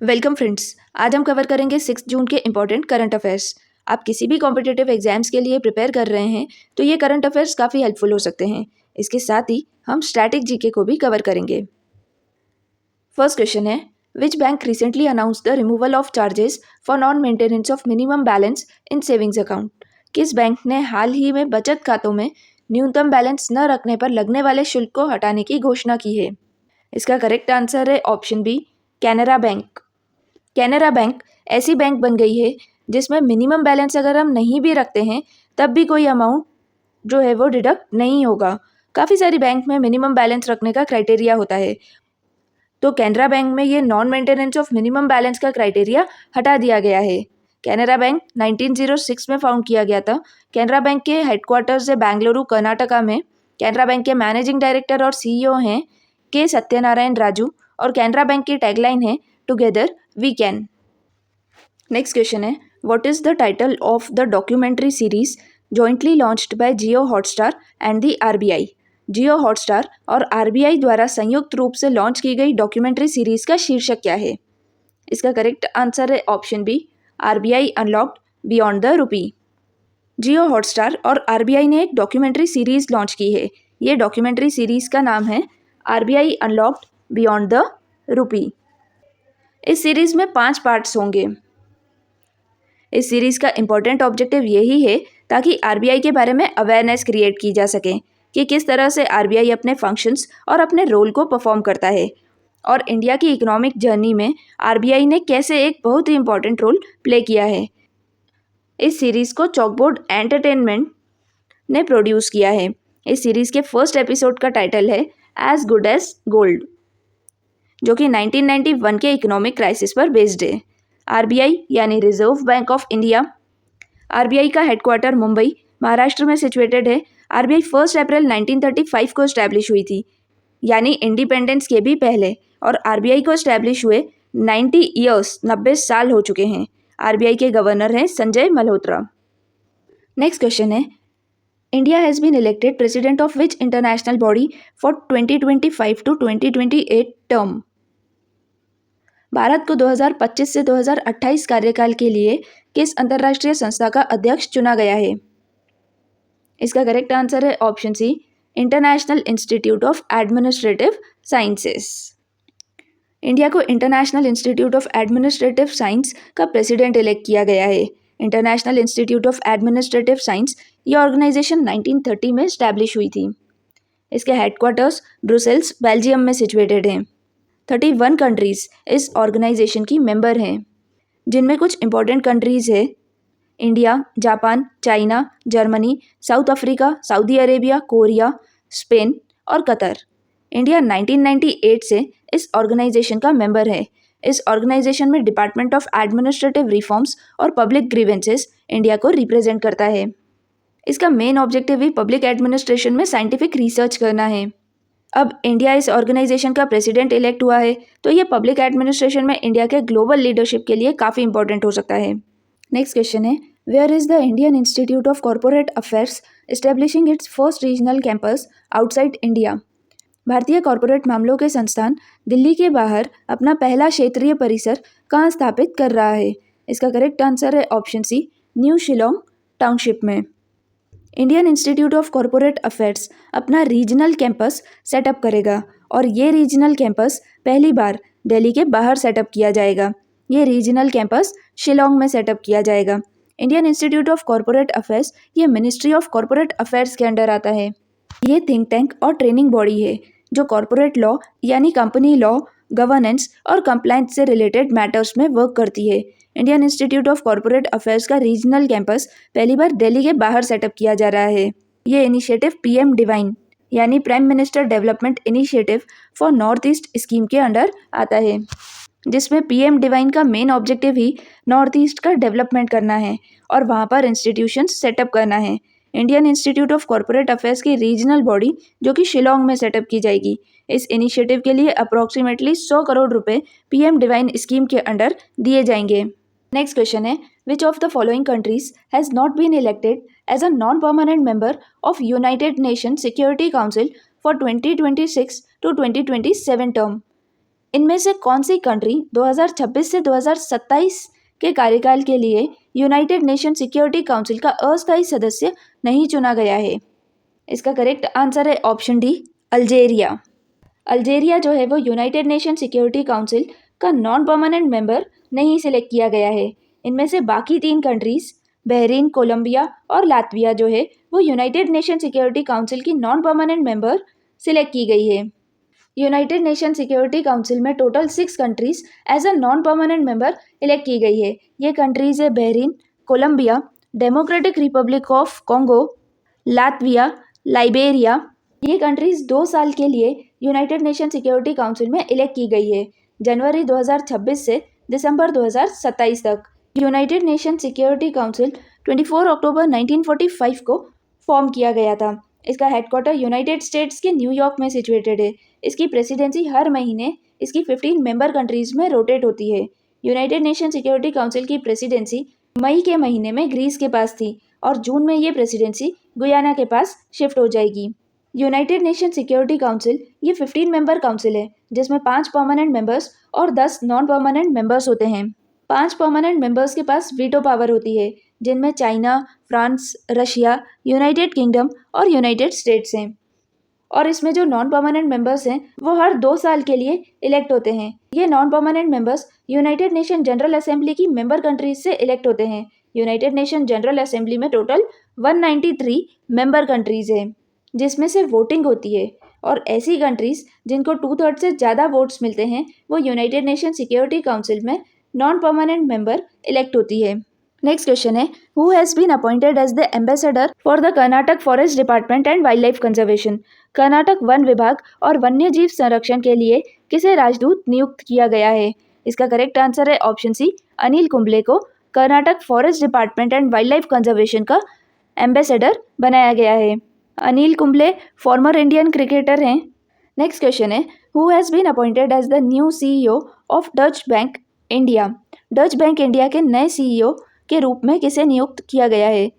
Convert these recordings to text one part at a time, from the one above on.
Welcome friends. आज हम cover करेंगे 6 जून के इम्पोर्टेंट करंट अफेयर्स। आप किसी भी कॉम्पिटिटिव एग्जाम्स के लिए प्रिपेयर कर रहे हैं तो ये करंट अफेयर्स काफ़ी हेल्पफुल हो सकते हैं। इसके साथ ही हम स्टैटिक जीके को भी कवर करेंगे। फर्स्ट क्वेश्चन है, which bank recently announce the removal of charges for non maintenance of minimum balance in savings account? किस बैंक ने हाल ही में बचत खातों में न्यूनतम बैलेंस न रखने पर लगने वाले शुल्क को हटाने की घोषणा की है? इसका करेक्ट आंसर है option B, Canara bank. Canara bank ऐसी बैंक बन गई है जिसमें मिनिमम बैलेंस अगर हम नहीं भी रखते हैं तब भी कोई अमाउंट जो है वो डिडक्ट नहीं होगा। काफ़ी सारी बैंक में मिनिमम बैलेंस रखने का क्राइटेरिया होता है, तो कैनरा बैंक में ये non maintenance of minimum balance का क्राइटेरिया हटा दिया गया है। कैनरा बैंक 1906 में फाउंड किया गया था। कैनरा बैंक के हेडक्वार्टर्स है बेंगलुरु कर्नाटका में। कैनरा बैंक के मैनेजिंग डायरेक्टर और सीईओ हैं के सत्यनारायण राजू और कैनरा बैंक की टैगलाइन है together we can. Next question है, what is the title of the documentary series jointly launched by Jio Hotstar and the RBI? Jio Hotstar और आरबीआई द्वारा संयुक्त रूप से लॉन्च की गई डॉक्यूमेंट्री सीरीज का शीर्षक क्या है? इसका करेक्ट आंसर है option B, RBI unlocked beyond the rupee. Jio Hotstar और आरबीआई ने एक डॉक्यूमेंट्री सीरीज लॉन्च की है। ये डॉक्यूमेंट्री सीरीज का नाम है आरबीआई अनलॉक्ड बियॉन्ड द रूपी। इस सीरीज में 5 पार्ट्स होंगे। इस सीरीज का इम्पोर्टेंट ऑब्जेक्टिव यही है ताकि आरबीआई के बारे में अवेयरनेस क्रिएट की जा सके कि किस तरह से आरबीआई अपने फंक्शंस और अपने रोल को परफॉर्म करता है और इंडिया की इकोनॉमिक जर्नी में आरबीआई ने कैसे एक बहुत ही इम्पोर्टेंट रोल प्ले किया है। इस सीरीज को चॉकबोर्ड एंटरटेनमेंट ने प्रोड्यूस किया है। इस सीरीज के फर्स्ट एपिसोड का टाइटल है एज गुड एज गोल्ड, जो कि 1991 के इकोनॉमिक क्राइसिस पर बेस्ड है। आरबीआई यानी reserve bank of India, RBI का हेडक्वार्टर मुंबई महाराष्ट्र में सिचुएटेड है। आरबीआई 1 अप्रैल 1935 को इस्टेब्लिश हुई थी, यानी इंडिपेंडेंस के भी पहले, और आरबीआई को इस्टेब्लिश हुए 90 साल हो चुके हैं। आरबीआई के गवर्नर हैं संजय मल्होत्रा। नेक्स्ट क्वेश्चन है, India has been elected president of which international body for 2025 to 2028 term? Bharat को 2025 से 2028 कार्यकाल के लिए किस अंतर्राष्ट्रीय संस्था का अध्यक्ष चुना गया है? इसका करेक्ट आंसर है option C, international institute of administrative sciences. India को international institute of administrative science का प्रेसिडेंट इलेक्ट किया गया है। International institute of administrative science ये ऑर्गेनाइजेशन 1930 में स्टैब्लिश हुई थी। इसके हेडक्वार्टर्स ब्रुसेल्स बेल्जियम में सिचुएटेड हैं। 31 कंट्रीज़ इस ऑर्गेनाइजेशन की मेंबर हैं, जिनमें कुछ इंपॉर्टेंट कंट्रीज़ है India, Japan, China, Germany, south Africa, Saudi Arabia, Korea, Spain और कतर। इंडिया 1998 से इस ऑर्गेनाइजेशन का मेंबर है। इस ऑर्गेनाइजेशन में डिपार्टमेंट ऑफ एडमिनिस्ट्रेटिव रिफॉर्म्स और पब्लिक ग्रीवेंसेस इंडिया को रिप्रेजेंट करता है। इसका मेन ऑब्जेक्टिव भी पब्लिक एडमिनिस्ट्रेशन में साइंटिफिक रिसर्च करना है। अब इंडिया इस ऑर्गेनाइजेशन का प्रेसिडेंट इलेक्ट हुआ है, तो ये पब्लिक एडमिनिस्ट्रेशन में इंडिया के ग्लोबल लीडरशिप के लिए काफ़ी इंपॉर्टेंट हो सकता है। नेक्स्ट क्वेश्चन है, where is the Indian institute of corporate Affairs establishing its first regional campus outside India? भारतीय कॉर्पोरेट मामलों के संस्थान दिल्ली के बाहर अपना पहला क्षेत्रीय परिसर कहाँ स्थापित कर रहा है? इसका करेक्ट आंसर है option C, new Shillong township में। Indian institute of corporate affairs अपना रीजनल कैंपस सेटअप करेगा और ये रीजनल कैंपस पहली बार दिल्ली के बाहर सेटअप किया जाएगा। ये रीजनल कैंपस शिलोंग में सेटअप किया जाएगा। Indian institute of corporate affairs ये मिनिस्ट्री ऑफ कॉर्पोरेट अफेयर्स के अंडर आता है। ये थिंक टैंक और ट्रेनिंग बॉडी है जो कॉर्पोरेट लॉ यानी कंपनी लॉ, गवर्नेंस और कंप्लायंस से रिलेटेड मैटर्स में वर्क करती है। Indian institute of corporate affairs का रीजनल कैंपस पहली बार दिल्ली के बाहर सेटअप किया जा रहा है। ये इनिशिएटिव पीएम डिवाइन यानी prime minister development initiative for north east scheme के अंडर आता है, जिसमें पीएम डिवाइन का मेन ऑब्जेक्टिव ही नॉर्थ ईस्ट का डेवलपमेंट करना है और वहाँ पर इंस्टीट्यूशंस सेटअप करना है। Indian institute of corporate affairs की रीजनल बॉडी जो कि शिलोंग में सेटअप की जाएगी। इस इनिशिएटिव के लिए अप्रॉक्सीमेटली 100 करोड़ रुपए पीएम डिवाइन स्कीम के अंडर दिए जाएंगे। नेक्स्ट क्वेश्चन है, which of the following countries has not been elected as a non permanent member of United Nation Security Council for 2026 to 2027 term? इनमें से कौन सी कंट्री 2026 से 2027 के कार्यकाल के लिए यूनाइटेड नेशन सिक्योरिटी काउंसिल का अस्थायी सदस्य नहीं चुना गया है? इसका करेक्ट आंसर है ऑप्शन डी, अल्जेरिया। अल्जेरिया जो है वो यूनाइटेड नेशन सिक्योरिटी काउंसिल का नॉन परमानेंट मेंबर नहीं सिलेक्ट किया गया है। इनमें से बाकी 3 कंट्रीज बहरीन, कोलंबिया और लातविया जो है वो यूनाइटेड नेशन सिक्योरिटी काउंसिल की नॉन परमानेंट मेंबर सिलेक्ट की गई है। यूनाइटेड नेशन सिक्योरिटी काउंसिल में total 6 countries as a non permanent member elect की गई है। ये कंट्रीज है Bahrain, Colombia, Democratic Republic of Congo, Latvia, Liberia. ये कंट्रीज 2 साल के लिए यूनाइटेड नेशन सिक्योरिटी काउंसिल में इलेक्ट की गई है, जनवरी 2026 से दिसंबर 2027 तक। यूनाइटेड नेशन सिक्योरिटी काउंसिल 24 अक्टूबर 1945 को फॉर्म किया गया था। इसका हेडक्वार्टर यूनाइटेड स्टेट्स के न्यूयॉर्क में सिचुएटेड है। इसकी प्रेसिडेंसी हर महीने इसकी 15 मेंबर कंट्रीज में रोटेट होती है। यूनाइटेड नेशन सिक्योरिटी काउंसिल की प्रेसिडेंसी मई के महीने में ग्रीस के पास थी और जून में ये प्रेसिडेंसी गुयाना के पास शिफ्ट हो जाएगी। यूनाइटेड नेशन सिक्योरिटी काउंसिल ये 15 मेंबर काउंसिल है जिसमें 5 परमानेंट मेंबर्स और 10 नॉन परमानेंट मेंबर्स होते हैं। 5 परमानेंट मेंबर्स के पास वीटो पावर होती है, जिनमें China, France, Russia, United kingdom और यूनाइटेड स्टेट्स हैं। और इसमें जो नॉन परमानेंट मेंबर्स हैं वो हर 2 साल के लिए इलेक्ट होते हैं। ये non permanent members United Nation General assembly की मेंबर कंट्रीज से इलेक्ट होते हैं। यूनाइटेड नेशन जनरल असेंबली में टोटल 193 मेंबर कंट्रीज हैं, जिसमें से वोटिंग होती है और ऐसी कंट्रीज जिनको 2/3 से ज़्यादा वोट्स मिलते हैं वो यूनाइटेड नेशन सिक्योरिटी काउंसिल में नॉन परमानेंट मेंबर इलेक्ट होती है। नेक्स्ट क्वेश्चन है, who has been appointed as the ambassador for the Karnataka forest department and wild life conservation? Karnataka वन विभाग और वन्य जीव संरक्षण के लिए किसे राजदूत नियुक्त किया गया है? इसका करेक्ट आंसर है ऑप्शन सी, अनिल कुंबले को Karnataka forest department and wild life conservation का एम्बेसडर बनाया गया है। Anil Kumble former Indian cricketer हैं। नेक्स्ट क्वेश्चन है, who has been appointed as the new CEO of Deutsche Bank India? Deutsche Bank India के नए CEO के रूप में किसे नियुक्त किया गया है?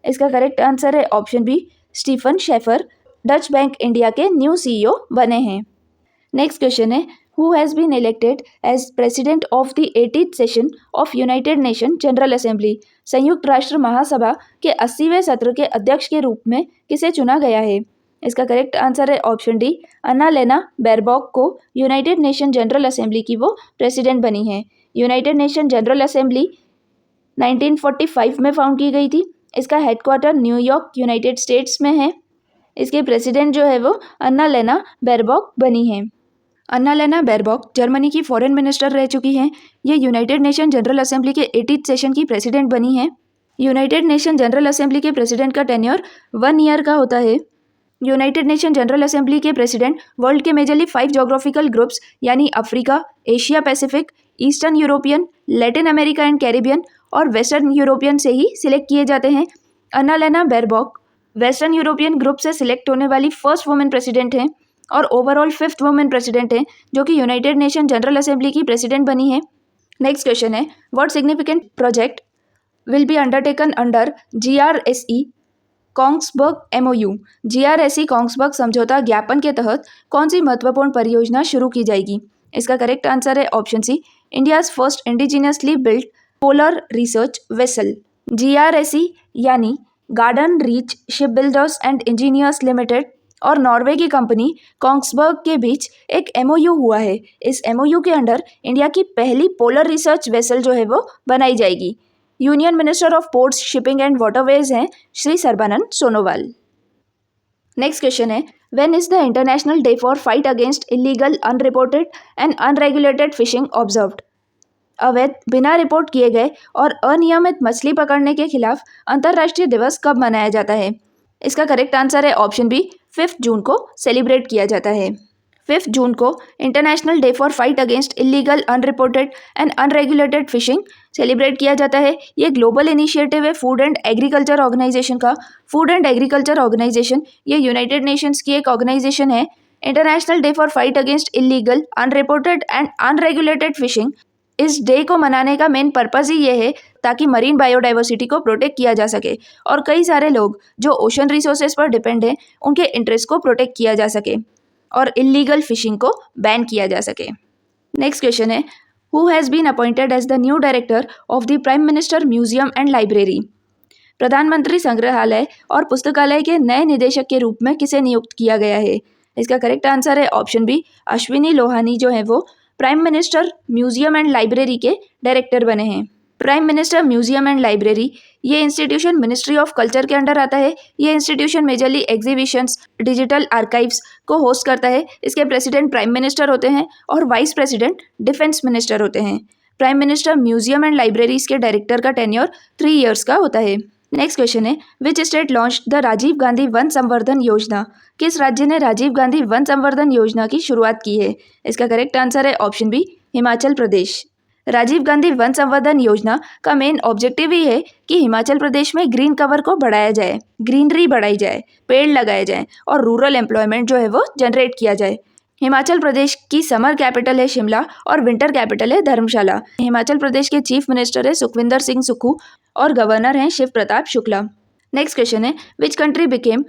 इसका करेक्ट आंसर है option B, Stefan Schaefer Deutsche Bank India के न्यू CEO बने हैं। नेक्स्ट क्वेश्चन है, who has been elected as president of the 80th session of United Nation General Assembly? संयुक्त राष्ट्र महासभा के 80वें सत्र के अध्यक्ष के रूप में किसे चुना गया है? इसका करेक्ट आंसर है ऑप्शन डी, अन्नालेना बेरबॉक को यूनाइटेड नेशन जनरल असेंबली की वो प्रेसिडेंट बनी है। यूनाइटेड नेशन जनरल असेंबली 1945 में फाउंड की गई थी। इसका हेडक्वार्टर न्यूयॉर्क यूनाइटेड स्टेट्स में है। इसके प्रेसिडेंट जो है वो अन्नालेना बेरबॉक बनी है। अन्नालेना बेरबॉक जर्मनी की फॉरेन मिनिस्टर रह चुकी हैं। ये यूनाइटेड नेशन जनरल असेंबली के 80th सेशन की प्रेसिडेंट बनी है। यूनाइटेड नेशन जनरल असेंबली के प्रेसिडेंट का टेन्योर 1 ईयर का होता है। यूनाइटेड नेशन जनरल असेंबली के प्रेसिडेंट वर्ल्ड के मेजरली 5 जोग्राफिकल ग्रुप्स यानी Africa, Asia Pacific, eastern European, Latin America and Caribbean और वेस्टर्न यूरोपियन से ही सिलेक्ट किए जाते हैं। अन्नालेना बेरबॉक वेस्टर्न यूरोपियन ग्रुप से सिलेक्ट होने वाली फर्स्ट वुमेन प्रेसिडेंट हैं और ओवरऑल 5th वुमेन प्रेसिडेंट हैं जो कि यूनाइटेड नेशन जनरल असेंबली की प्रेसिडेंट बनी है। नेक्स्ट क्वेश्चन है, what significant project will be undertaken under GRSE Kongsberg MOU? GRSE Kongsberg समझौता ज्ञापन के तहत कौन सी महत्वपूर्ण परियोजना शुरू की जाएगी? इसका करेक्ट आंसर है option C, India's first indigenously built polar research vessel. GRSE यानी Garden Reach ship builders and engineers limited और नॉर्वे की कंपनी कोंग्सबर्ग के बीच एक MOU हुआ है। इस MOU के अंडर इंडिया की पहली पोलर रिसर्च वेसल जो है वो बनाई जाएगी। Union minister of ports, shipping and waterways हैं श्री सर्बानंद सोनोवाल। नेक्स्ट क्वेश्चन है, when is the international day for fight against illegal, unreported and unregulated fishing observed? अवैध, बिना रिपोर्ट किए गए और अनियमित मछली पकड़ने के खिलाफ अंतर्राष्ट्रीय दिवस कब मनाया जाता है? इसका करेक्ट आंसर है ऑप्शन बी, 5 जून को सेलिब्रेट किया जाता है। 5 जून को international day for fight against illegal, unreported and unregulated fishing celebrate किया जाता है। ये ग्लोबल इनिशिएटिव है फूड एंड एग्रीकल्चर ऑर्गेनाइजेशन का। फूड एंड एग्रीकल्चर ऑर्गेनाइजेशन ये यूनाइटेड नेशंस की एक ऑर्गेनाइजेशन है। International day for fight against illegal, unreported and unregulated fishing, इस डे को मनाने का मेन पर्पज़ ही ये है ताकि मरीन बायोडाइवर्सिटी को प्रोटेक्ट किया जा सके और कई सारे लोग जो ओशन रिसोर्सेज पर डिपेंड हैं उनके इंटरेस्ट को प्रोटेक्ट किया जा सके और इलीगल फिशिंग को बैन किया जा सके। नेक्स्ट क्वेश्चन है, who has been appointed as the new director of the prime minister museum and library. प्रधानमंत्री संग्रहालय और पुस्तकालय के नए निदेशक के रूप में किसे नियुक्त किया गया है। इसका करेक्ट आंसर है ऑप्शन बी, अश्विनी लोहानी जो है वो prime minister museum and library के डायरेक्टर बने हैं। Prime minister museum and library ये इंस्टीट्यूशन मिनिस्ट्री ऑफ कल्चर के अंडर आता है। ये institution majorly exhibitions, digital archives को होस्ट करता है। इसके प्रेसिडेंट प्राइम मिनिस्टर होते हैं और वाइस प्रेसिडेंट डिफेंस मिनिस्टर होते हैं। Prime minister museum and libraries के डायरेक्टर का टेन्योर 3 ईयर्स का होता है। नेक्स्ट क्वेश्चन है, which state launch the Rajiv Gandhi Van Samvardhan Yojana. किस राज्य ने राजीव गांधी वन संवर्धन योजना की शुरुआत की है। इसका करेक्ट आंसर है ऑप्शन बी, हिमाचल प्रदेश। राजीव गांधी वन संवर्धन योजना का मेन ऑब्जेक्टिव ही है कि हिमाचल प्रदेश में ग्रीन कवर को बढ़ाया जाए, ग्रीनरी बढ़ाई जाए, पेड़ लगाए जाए और रूरल एम्प्लॉयमेंट जो है वो जनरेट किया जाए। हिमाचल प्रदेश की समर कैपिटल है शिमला और विंटर कैपिटल है धर्मशाला। हिमाचल प्रदेश के चीफ मिनिस्टर है सुखविंदर सिंह सुक्खू और गवर्नर हैं शिव प्रताप शुक्ला। नेक्स्ट क्वेश्चन है, which country became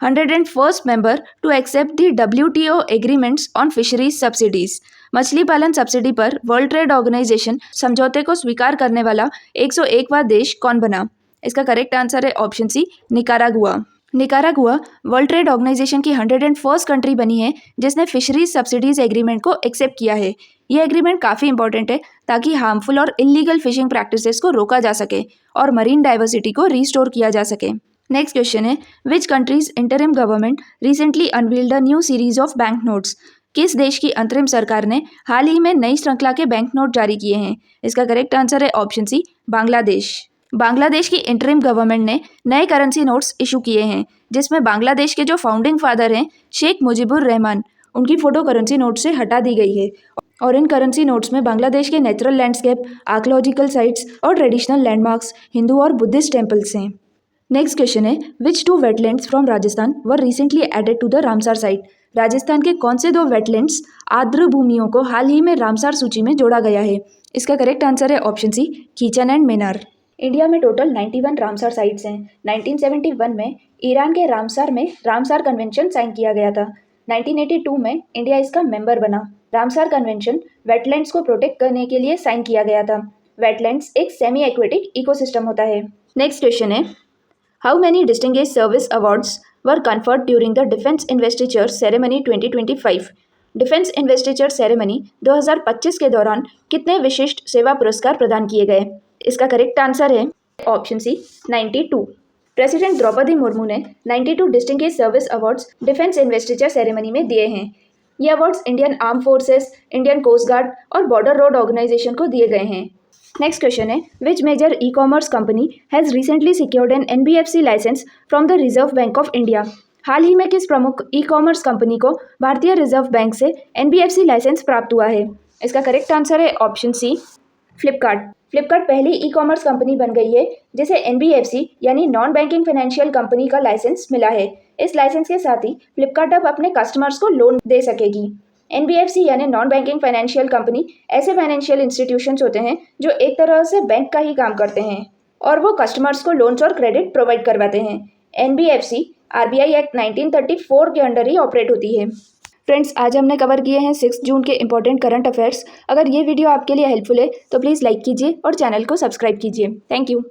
101st member to accept the WTO agreements on fisheries subsidies. मछली पालन सब्सिडी पर वर्ल्ड ट्रेड ऑर्गेनाइजेशन समझौते को स्वीकार करने वाला 101वां देश कौन बना। इसका करेक्ट आंसर है option C, Nicaragua. Nicaragua World Trade Organization की 101st कंट्री बनी है जिसने फिशरीज सब्सिडीज एग्रीमेंट को एक्सेप्ट किया है। यह एग्रीमेंट काफ़ी इंपॉर्टेंट है ताकि हार्मफुल और इलीगल फिशिंग प्रैक्टिसेस को रोका जा सके और मरीन डाइवर्सिटी को रिस्टोर किया जा सके। नेक्स्ट क्वेश्चन है, which countries interim government recently unveiled a new series of bank notes. किस देश की अंतरिम सरकार ने हाल ही में नई श्रृंखला के बैंक नोट जारी किए हैं। इसका करेक्ट आंसर है ऑप्शन सी, बांग्लादेश। बांग्लादेश की इंटरिम गवर्नमेंट ने नए करेंसी नोट्स इशू किए हैं जिसमें बांग्लादेश के जो फाउंडिंग फादर हैं शेख मुजीबुर रहमान, उनकी फ़ोटो करेंसी नोट से हटा दी गई है और इन करेंसी नोट्स में बांग्लादेश के नेचुरल लैंडस्केप, आर्कियोलॉजिकल साइट्स और ट्रेडिशनल लैंडमार्क्स, हिंदू और बुद्धिस्ट टेम्पल्स हैं। नेक्स्ट क्वेश्चन है, which 2 wetlands from Rajasthan were recently added to the Ramsar site. Rajasthan के कौन से 2 वेटलैंड्स आर्द्र भूमियों को हाल ही में रामसार सूची में जोड़ा गया है। इसका करेक्ट आंसर है option C, Keechan and Menar. India में टोटल 91 रामसार साइट्स हैं। 1971 में ईरान के रामसार में रामसार कन्वेंशन साइन किया गया था। 1982 में इंडिया इसका मेंबर बना। रामसार कन्वेंशन वेटलैंड्स को प्रोटेक्ट करने के लिए साइन किया गया था। वेटलैंड्स एक सेमी एक्वेटिक इकोसिस्टम होता है। नेक्स्ट क्वेश्चन है, how many distinguished service awards were conferred during the defence investiture ceremony 2025। Defence investiture ceremony 2025 के दौरान कितने विशिष्ट सेवा पुरस्कार प्रदान किए गए। इसका करेक्ट आंसर है option C, 92। President Droupadi Murmu ने 92 distinguished service awards defence investiture ceremony में दिए हैं। ये awards Indian arm forces, Indian coast guard और बॉर्डर रोड ऑर्गेनाइजेशन को दिए गए हैं। नेक्स्ट क्वेश्चन है, which major e commerce company has recently secured an NBFC license from the reserve bank of India. हाल ही में किस प्रमुख ई कॉमर्स कंपनी को भारतीय रिजर्व बैंक से NBFC लाइसेंस प्राप्त हुआ है। इसका करेक्ट आंसर है ऑप्शन सी, फ्लिपकार्ट। फ्लिपकार्ट पहली ई कॉमर्स कंपनी बन गई है जिसे NBFC यानी नॉन बैंकिंग फाइनेंशियल कंपनी का लाइसेंस मिला है। इस लाइसेंस के साथ ही फ्लिपकार्ट अब अपने कस्टमर्स को लोन दे सकेगी। NBFC यानी नॉन बैंकिंग फाइनेंशियल कंपनी ऐसे फाइनेंशियल इंस्टीट्यूशंस होते हैं जो एक तरह से बैंक का ही काम करते हैं और वो कस्टमर्स को लोन्स और क्रेडिट प्रोवाइड करवाते हैं। NBFC RBI एक्ट 1934 के अंडर ही ऑपरेट होती है। फ्रेंड्स, आज हमने कवर किए हैं 6 जून के इंपॉर्टेंट करंट अफेयर्स। अगर ये वीडियो आपके लिए हेल्पफुल है तो प्लीज़ लाइक कीजिए और चैनल को सब्सक्राइब कीजिए। Thank you.